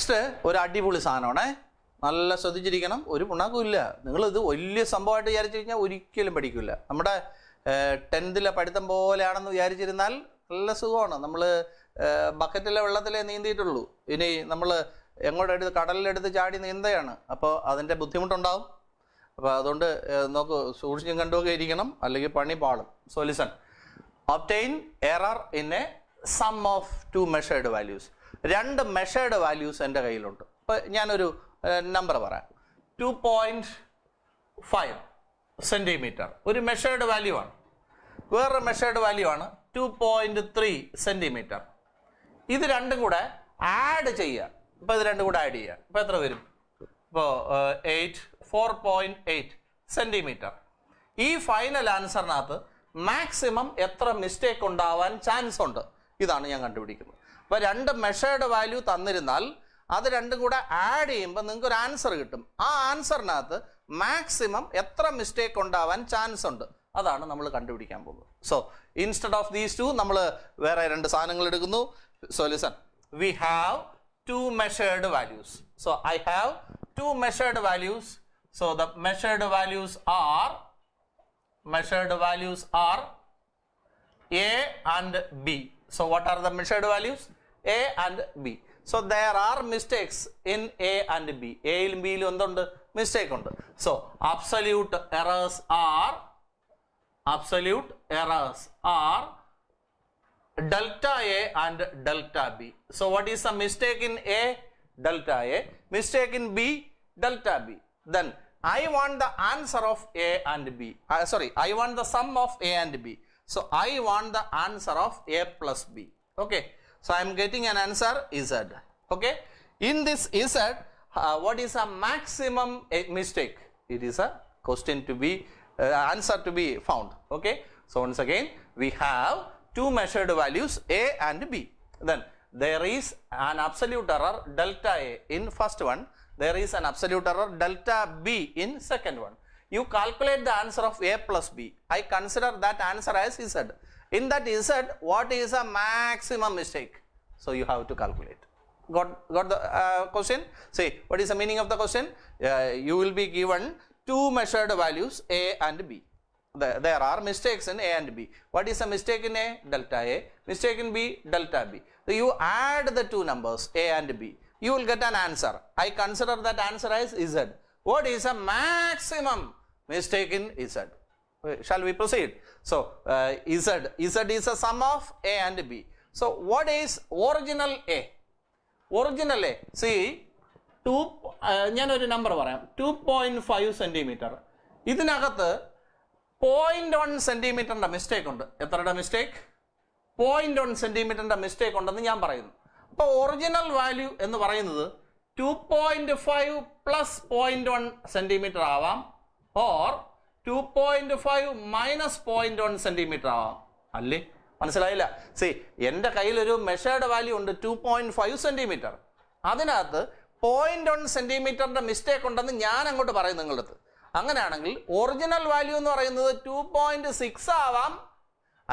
Next ഒരു അടിപൊളി സാധനമാണേ. നല്ല ശ്രദ്ധിച്ചിരിക്കണം. ഒരു ഗുണവും ഇല്ല. നിങ്ങളിത് വലിയ സംഭവമായിട്ട് വിചാരിച്ചു കഴിഞ്ഞാൽ ഒരിക്കലും പഠിക്കില്ല. നമ്മുടെ 10th പഠിത്തം പോലെയാണെന്ന് വിചാരിച്ചിരുന്നാൽ നല്ല സുഖമാണ്. നമ്മൾ ബക്കറ്റിലെ വെള്ളത്തിലേ നീന്തിയിട്ടുള്ളൂ. ഇനി നമ്മൾ എങ്ങോട്ടെടുത്ത് കടലിലെടുത്ത് ചാടി നീന്തയാണ്. അപ്പോൾ അതിൻ്റെ ബുദ്ധിമുട്ടുണ്ടാവും. അപ്പോൾ അതുകൊണ്ട് നോക്ക്, സൂക്ഷിച്ചും കണ്ടുമൊക്കെ ഇരിക്കണം, അല്ലെങ്കിൽ പണി പാളും. So listen. Obtain error in a sum of 2 measured values. 2 measured values എൻ്റെ കയ്യിലുണ്ട്. അപ്പോൾ ഞാനൊരു നമ്പർ പറയാം. 2.5 സെൻറ്റിമീറ്റർ ഒരു മെഷേർഡ് വാല്യൂ ആണ്. വേറൊരു മെഷേർഡ് വാല്യൂ ആണ് 2.3 സെൻറ്റിമീറ്റർ. ഇത് രണ്ടും കൂടെ ആഡ് ചെയ്യുക. ഇപ്പോൾ ഇത് രണ്ടും കൂടെ ആഡ് ചെയ്യുക. ഇപ്പോൾ എത്ര വരും? ഇപ്പോൾ 4.8 സെൻറ്റിമീറ്റർ. ഈ ഫൈനൽ ആൻസറിനകത്ത് മാക്സിമം എത്ര മിസ്റ്റേക്ക് ഉണ്ടാവാൻ ചാൻസ് ഉണ്ട്? ഇതാണ് ഞാൻ കണ്ടുപിടിക്കുന്നത്. അപ്പോൾ 2 മെഷേർഡ് വാല്യൂ തന്നിരുന്നാൽ അത് രണ്ടും കൂടെ ആഡ് ചെയ്യുമ്പോൾ നിങ്ങൾക്ക് ഒരു ആൻസർ കിട്ടും. ആ ആൻസറിനകത്ത് മാക്സിമം എത്ര മിസ്റ്റേക്ക് ഉണ്ടാവാൻ ചാൻസ് ഉണ്ട്, അതാണ് നമ്മൾ കണ്ടുപിടിക്കാൻ പോകുന്നത്. സോ ഇൻസ്റ്റെഡ് ഓഫ് ദീസ് 2 നമ്മൾ വേറെ 2 സാധനങ്ങൾ എടുക്കുന്നു. So listen, we have 2 measured values. So I have 2 measured values. So the measured values R A and B. So what are the measured values? A and B. So there are mistakes in A and B. A യിലും B യിലും എന്തുണ്ട്? Mistake ഉണ്ട്. So absolute errors are delta A and delta B. So what is the mistake in A? Delta A. Mistake in B? Delta B. Then I want the answer of A and B. I want the sum of A and B. So I want the answer of A plus B. Okay. So I am getting an answer Z. Okay. In this Z, what is a maximum mistake? It is a question to be answer to be found. Okay. So once again, we have 2 measured values A and B. Then there is an absolute error delta A in first one. There is an absolute error delta B in second one. You calculate the answer of A plus B. I consider that answer as Z. In that Z, what is a maximum mistake? So you have to calculate. Got the question? See, what is the meaning of the question? You will be given 2 measured values A and B. There are mistakes in A and B. What is a mistake in A? Delta A. Mistake in B? Delta B. So you add the 2 numbers A and B. You will get an answer. I consider that answer as Z. What is a maximum mistake in Z? Shall we proceed? So Z is a sum of A and B. So what is original A? Original A. See, ഞാനൊരു number പറയാം. 2.5 centimetre. ഇതിനകത്ത് 0.1 സെൻറ്റിമീറ്ററിൻ്റെ mistake ഉണ്ട്. എത്രയുടെ mistake? 0.1 സെൻറ്റിമീറ്ററിൻ്റെ mistake ഉണ്ടെന്ന് ഞാൻ പറയുന്നു. അപ്പോൾ original value എന്ന് പറയുന്നത് 2.5 പ്ലസ് 0.1 സെൻറ്റിമീറ്റർ ആവാം, ഓർ 2.5 മൈനസ് 0.1 സെൻറ്റിമീറ്റർ ആവാം. അല്ലേ? മനസ്സിലായില്ല? സി, എൻ്റെ കയ്യിലൊരു മെഷേർഡ് വാല്യൂ ഉണ്ട് 2.5 സെൻറ്റിമീറ്റർ. അതിനകത്ത് 0.1 സെൻറ്റിമീറ്ററിൻ്റെ മിസ്റ്റേക്ക് ഉണ്ടെന്ന് ഞാൻ അങ്ങോട്ട് പറയും നിങ്ങളുടെ അടുത്ത്. അങ്ങനെയാണെങ്കിൽ ഒറിജിനൽ വാല്യൂ എന്ന് പറയുന്നത് 2.6 ആവാം,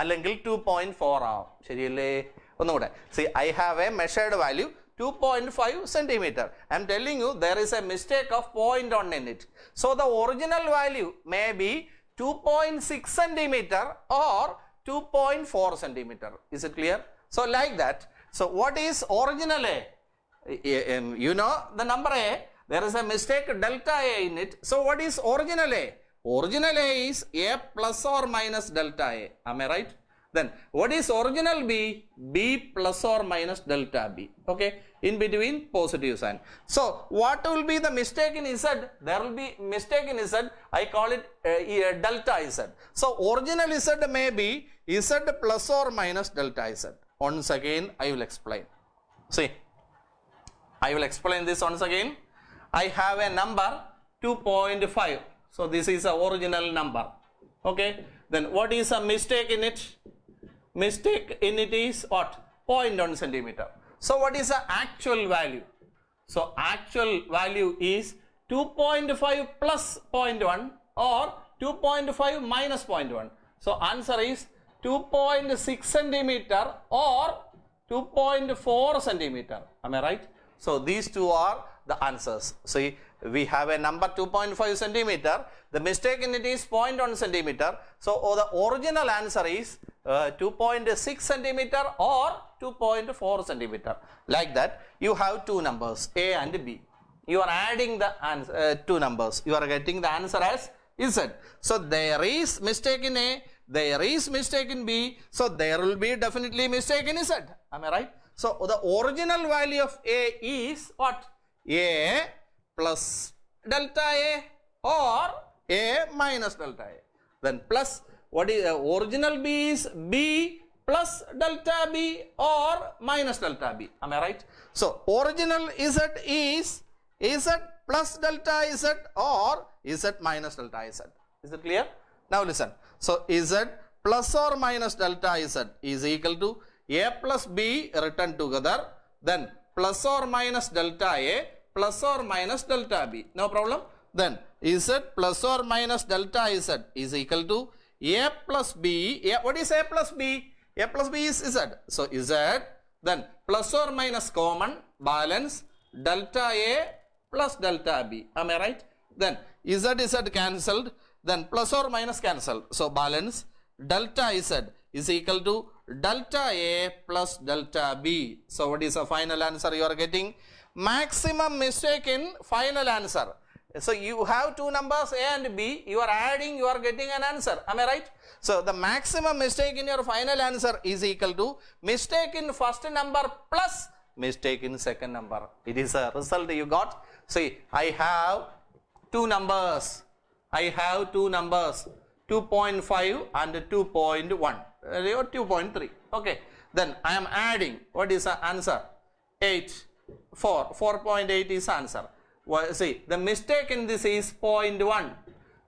അല്ലെങ്കിൽ 2.4 ആവാം. ശരിയല്ലേ? ഒന്നുകൂടെ. C, I have A measured value 2.5 centimeter. I am telling you there is a mistake of 0.1 in it. So the original value may be 2.6 centimeter or 2.4 centimeter. Is it clear? So like that. So what is original A? You know the number A. There is a mistake delta A in it. So what is original A? Original A is A plus or minus delta A. Am I right? Then what is original B? B plus or minus delta B. Okay, in between positive sign. So what will be the mistake in Z? There will be mistake in Z. I call it delta Z. So original Z may be Z plus or minus delta Z. Once again I will explain. See, I will explain this once again. I have a number 2.5. So this is the original number. Okay, then what is a mistake in it? Mistake in it is what? 0.1 centimeter. So what is the actual value? So actual value is 2.5 plus 0.1 or 2.5 minus 0.1. So answer is 2.6 centimeter or 2.4 centimeter. Am I right? So these two are the answers. See, we have a number 2.5 centimeter. The mistake in it is 0.1 centimeter. So the original answer is 2.6 centimeter or 2.4 centimeter. Like that, you have two numbers, A and B. You are adding the answer, two numbers. You are getting the answer as Z. So there is mistake in A, there is mistake in B. So there will be definitely mistake in Z. Am I right? So the original value of A is what? A plus delta A or A minus delta A. Then plus, what is original B is B plus delta B or minus delta B. Am I right? So original Z is Z plus delta Z or Z minus delta Z. Is it clear? Now listen. So Z plus or minus delta Z is equal to A plus B written together, then plus or minus delta A plus or minus delta B. No problem. Then Z plus or minus delta Z is equal to A plus B. What is A plus B? A plus B is Z. So Z, then plus or minus common, balance, delta A plus delta B. Am I right? Then Z cancelled, then plus or minus cancelled. So balance, delta Z is equal to delta A plus delta B. So what is the final answer you are getting? Maximum mistake in final answer. So you have two numbers A and B, you are adding, you are getting an answer. Am I right? So the maximum mistake in your final answer is equal to mistake in first number plus mistake in second number. It is a result you got. See, I have two numbers. 2.5 and 2.1 or 2.3. Okay. Then I am adding. What is the answer? 8. 4.8 is answer. Well, see, the mistake in this is 0.1.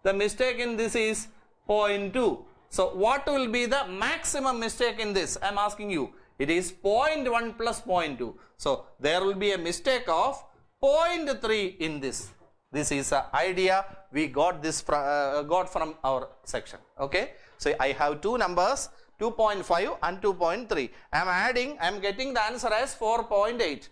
The mistake in this is 0.2. So what will be the maximum mistake in this? I am asking you. It is 0.1 plus 0.2. So there will be a mistake of 0.3 in this. This is an idea we got this got from our section. Okay. So I have two numbers, 2.5 and 2.3. I am adding, I am getting the answer as 4.8.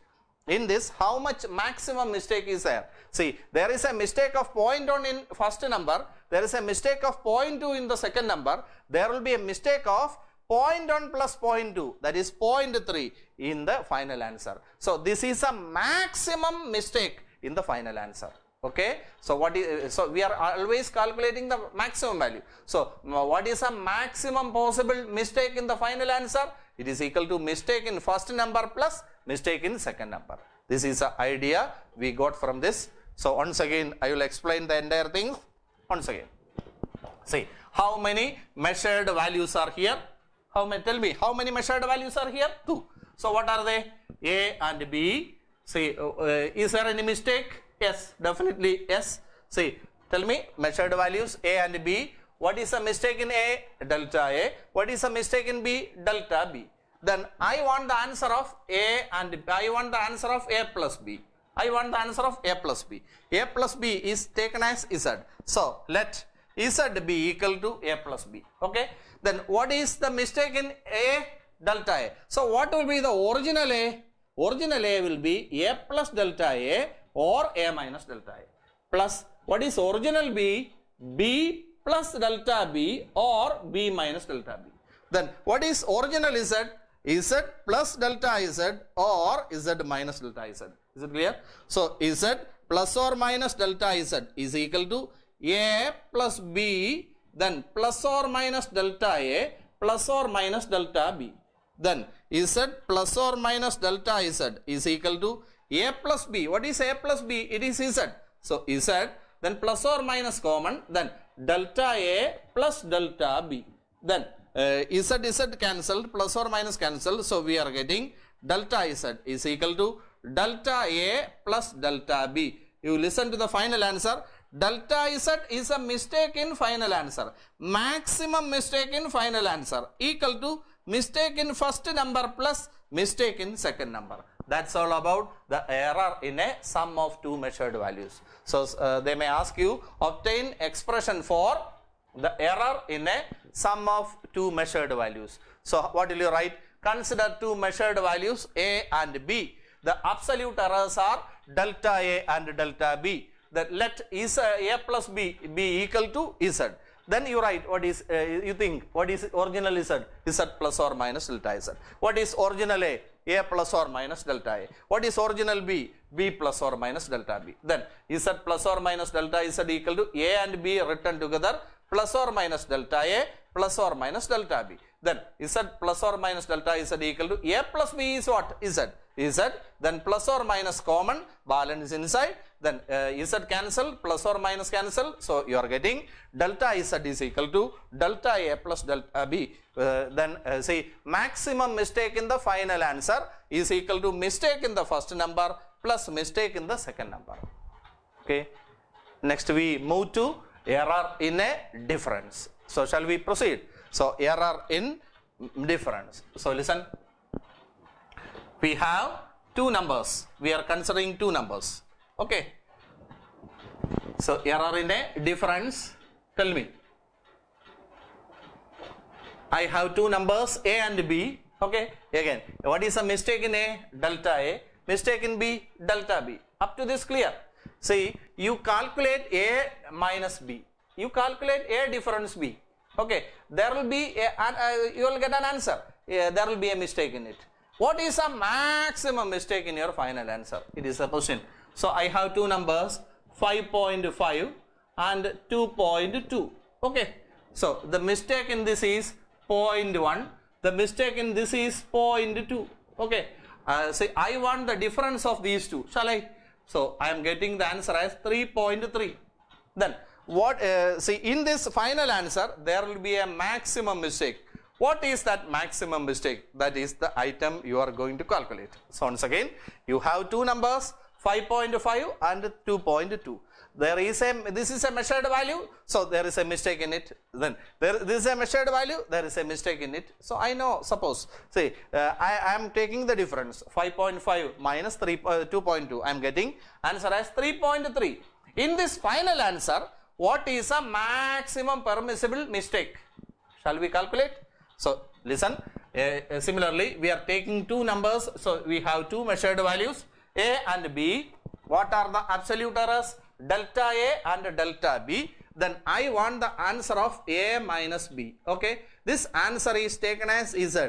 In this, how much maximum mistake is there? See, there is a mistake of 0.1 in first number. There is a mistake of 0.2 in the second number. There will be a mistake of 0.1 plus 0.2, that is 0.3 in the final answer. So this is a maximum mistake in the final answer. Okay. So what is, so we are always calculating the maximum value. So what is a maximum possible mistake in the final answer? It is equal to mistake in first number plus mistake in second number. This is the idea we got from this. So once again, I will explain the entire thing once again. See, how many measured values are here? How many? Tell me, how many measured values are here? 2. So what are they? A and B. See, is there any mistake? Yes, definitely yes. See, tell me, measured values A and B. What is a mistake in A? Delta A. What is a mistake in B? Delta B. Then I want the answer of A and B. I want the answer of A plus B. I want the answer of A plus B. A plus B is taken as Z. So let Z be equal to A plus B. Okay. Then what is the mistake in A? Delta A. So what will be the original A? Original A will be A plus delta A or A minus delta A. Plus what is original B? B plus delta B or B minus delta B. Then what is original Z? Z plus delta Z or Z minus delta Z. Is it clear? So Z plus or minus delta Z is equal to A plus B, then plus or minus delta A plus or minus delta B. Then Z plus or minus delta Z is equal to A plus B. What is A plus B? It is Z. So Z, then plus or minus common, then delta A plus delta B. Then Z cancelled, plus or minus cancelled. So we are getting delta Z is equal to delta A plus delta B. You listen to the final answer. Delta Z is a mistake in final answer. Maximum mistake in final answer equal to mistake in first number plus mistake in second number. That's all about the error in a sum of two measured values. So they may ask you obtain expression for the error in a sum of two measured values. So what will you write? Consider two measured values A and B. the absolute errors are delta A and delta B. That let A plus B be equal to Z. Then you write what is, you think, what is original Z? Z plus or minus delta Z. What is original A? A plus or minus delta A. What is original B? B plus or minus delta B. Then Z plus or minus delta Z equal to A and B written together plus or minus delta A plus or minus delta B. Then Z plus or minus delta Z equal to A plus B is what? Z. Z, then plus or minus common, balance inside, then Z cancel, plus or minus cancel. So you are getting delta Z is equal to delta A plus delta B. Then see, maximum mistake in the final answer is equal to mistake in the first number plus mistake in the second number. Okay. Next we move to error in a difference. So shall we proceed? So error in difference. So listen. We have two numbers. We are considering two numbers. Okay. So error in a difference. Tell me. I have two numbers A and B. Okay. Again, what is a mistake in A? Delta A. Mistake in B? Delta B. Up to this clear. See, you calculate A minus B. You calculate A difference B. Okay. There will be you will get an answer. There will be a mistake in it. What is a maximum mistake in your final answer? It is a question. So I have two numbers, 5.5 and 2.2. Okay. So the mistake in this is 0.1. The mistake in this is 0.2. Okay. Say I want the difference of these two. Shall I? So I am getting the answer as 3.3. Then what? See, in this final answer there will be a maximum mistake. What is that maximum mistake? That is the item you are going to calculate. So once again, you have two numbers, 5.5 and 2.2. There is this is a measured value, so there is a mistake in it. Then this is a measured value, there is a mistake in it. So I know, suppose, say, I am taking the difference, 5.5 minus 2.2. I am getting answer as 3.3. In this final answer, what is a maximum permissible mistake? Shall we calculate? So listen, similarly we are taking two numbers, so we have two measured values A and B. What are the absolute errors? Delta A and delta B. Then I want the answer of A minus B. Okay, this answer is taken as Z.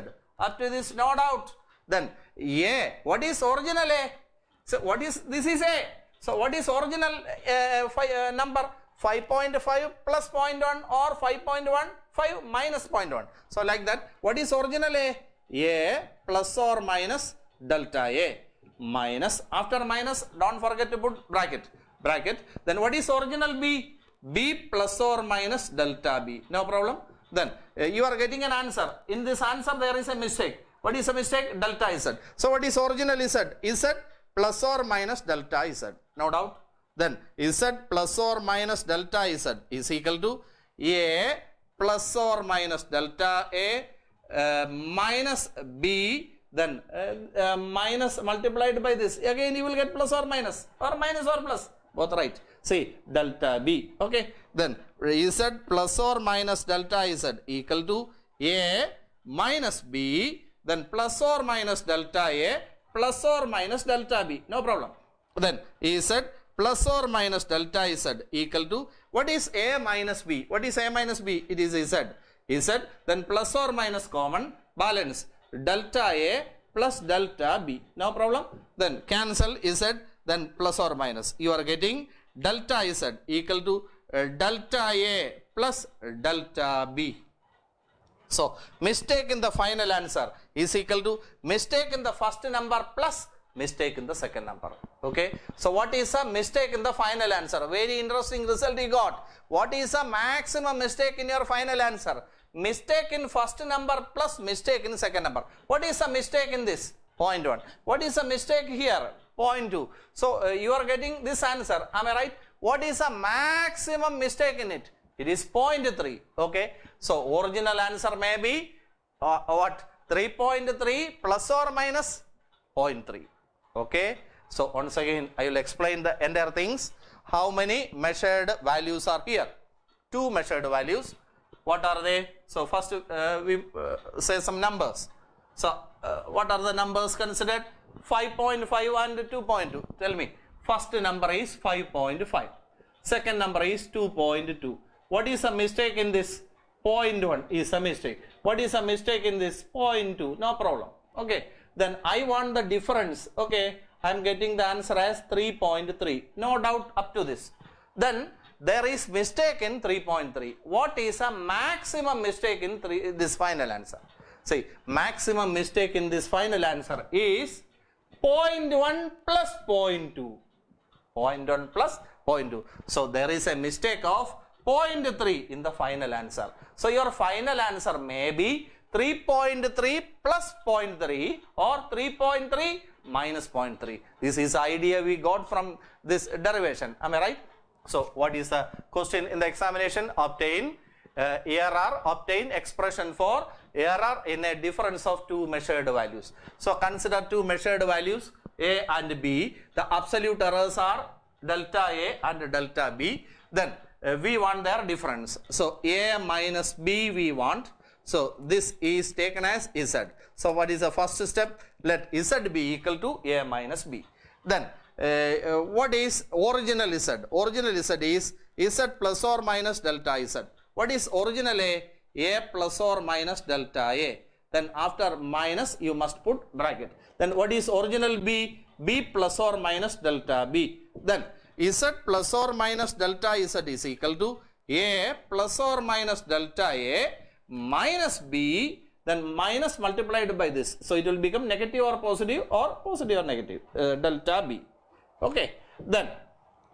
Up to this no doubt. Then A, what is original A? So what is, this is A. So what is original number? 5.5 plus 0.1 or 5.1, 5 minus 0.1. So like that, what is original A? A plus or minus delta A minus, after minus don't forget to put bracket. Then what is original B? B plus or minus delta B. No problem. Then you are getting an answer. In this answer there is a mistake. What is a mistake? Delta Z. So what is original Z? Z plus or minus delta Z. No doubt. Then Z plus or minus delta Z is equal to A plus or minus delta A minus B, then minus multiplied by this. Again you will get plus or minus or plus. Both right. See, delta B. Okay. Then Z plus or minus delta Z equal to A minus B, then plus or minus delta A plus or minus delta B. No problem. Then Z plus or minus delta Z equal to, what is A minus B? What is A minus B? It is Z. Z, then plus or minus common, balance delta A plus delta B. No problem. Then cancel Z, then plus or minus. You are getting delta Z equal to delta A plus delta B. So mistake in the final answer is equal to mistake in the first number plus mistake in the second number. Okay. So what is a mistake in the final answer? Very interesting result you got. What is a maximum mistake in your final answer? Mistake in first number plus mistake in second number. What is a mistake in this? 0.1. What is a mistake here? 0.2. So you are getting this answer. Am I right? What is a maximum mistake in it? It is 0.3. Okay. So original answer may be what? 3.3 plus or minus 0.3. Okay. So once again I will explain the entire things. How many measured values are here? Two measured values. What are they? So first we say some numbers. So, what are the numbers considered? 5.5 and 2.2. Tell me. First number is 5.5. Second number is 2.2. What is a mistake in this? 0.1 is a mistake. What is a mistake in this? 0.2. No problem. Okay. Then I want the difference. Okay. I am getting the answer as 3.3. No doubt up to this. Then there is mistake in 3.3. What is a maximum mistake in this final answer? See, maximum mistake in this final answer is 0.1 plus 0.2. 0.1 plus 0.2. So there is a mistake of 0.3 in the final answer. So your final answer may be 3.3 plus 0.3 or 3.3 minus 0.3. This is the idea we got from this derivation. Am I right? So what is the question in the examination? Obtain error, obtain expression for error in a difference of two measured values. So consider two measured values A and B. The absolute errors are delta A and delta B. Then we want their difference. So A minus B we want. So this is taken as Z. So what is the first step? Let Z be equal to A minus B. Then what is original Z? Original Z is Z plus or minus delta Z. What is original A? A plus or minus delta A. Then after minus you must put bracket. Then what is original B? B plus or minus delta B. Then Z plus or minus delta Z is equal to A plus or minus delta A minus B, then minus multiplied by this. So it will become negative or positive or negative, delta B. Okay. Then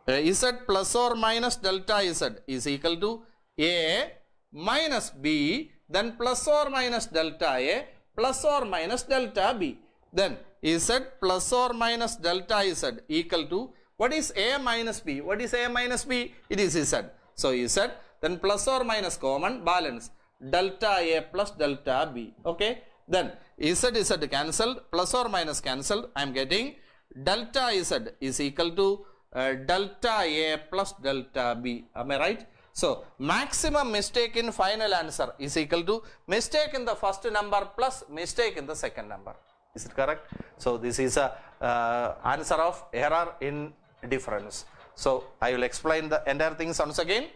Z plus or minus delta Z is equal to A minus B, then plus or minus delta A plus or minus delta B. Then Z plus or minus delta Z equal to, what is A minus B? What is A minus B? It is Z. So Z, then plus or minus common, balance, delta A plus delta B. Okay. Then Z cancelled, plus or minus cancelled. I am getting delta Z is equal to delta A plus delta B. Am I right? So maximum mistake in final answer is equal to mistake in the first number plus mistake in the second number. Is it correct? So this is a answer of error in difference. So I will explain the entire things once again.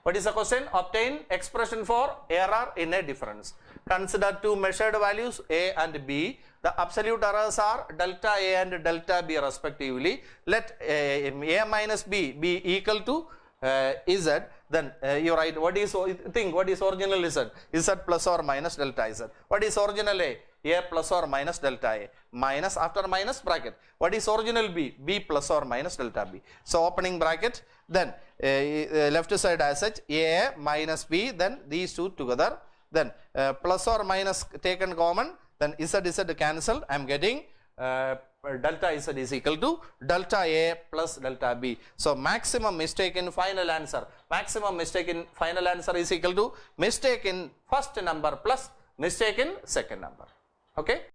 What is the question? Obtain expression for error in a difference. Consider two measured values A and B. The absolute errors are delta A and delta B respectively. Let A minus B be equal to Z. Then you write what is original Z? Z plus or minus delta Z. What is original A? A plus or minus delta A. Minus, after minus, bracket. What is original B? B plus or minus delta B. So opening bracket, then left side as such, A minus B, then these two together, then plus or minus taken common, then Z cancelled. I am getting delta Z is equal to delta A plus delta B. So maximum mistake in final answer. Maximum mistake in final answer is equal to mistake in first number plus mistake in second number. Okay.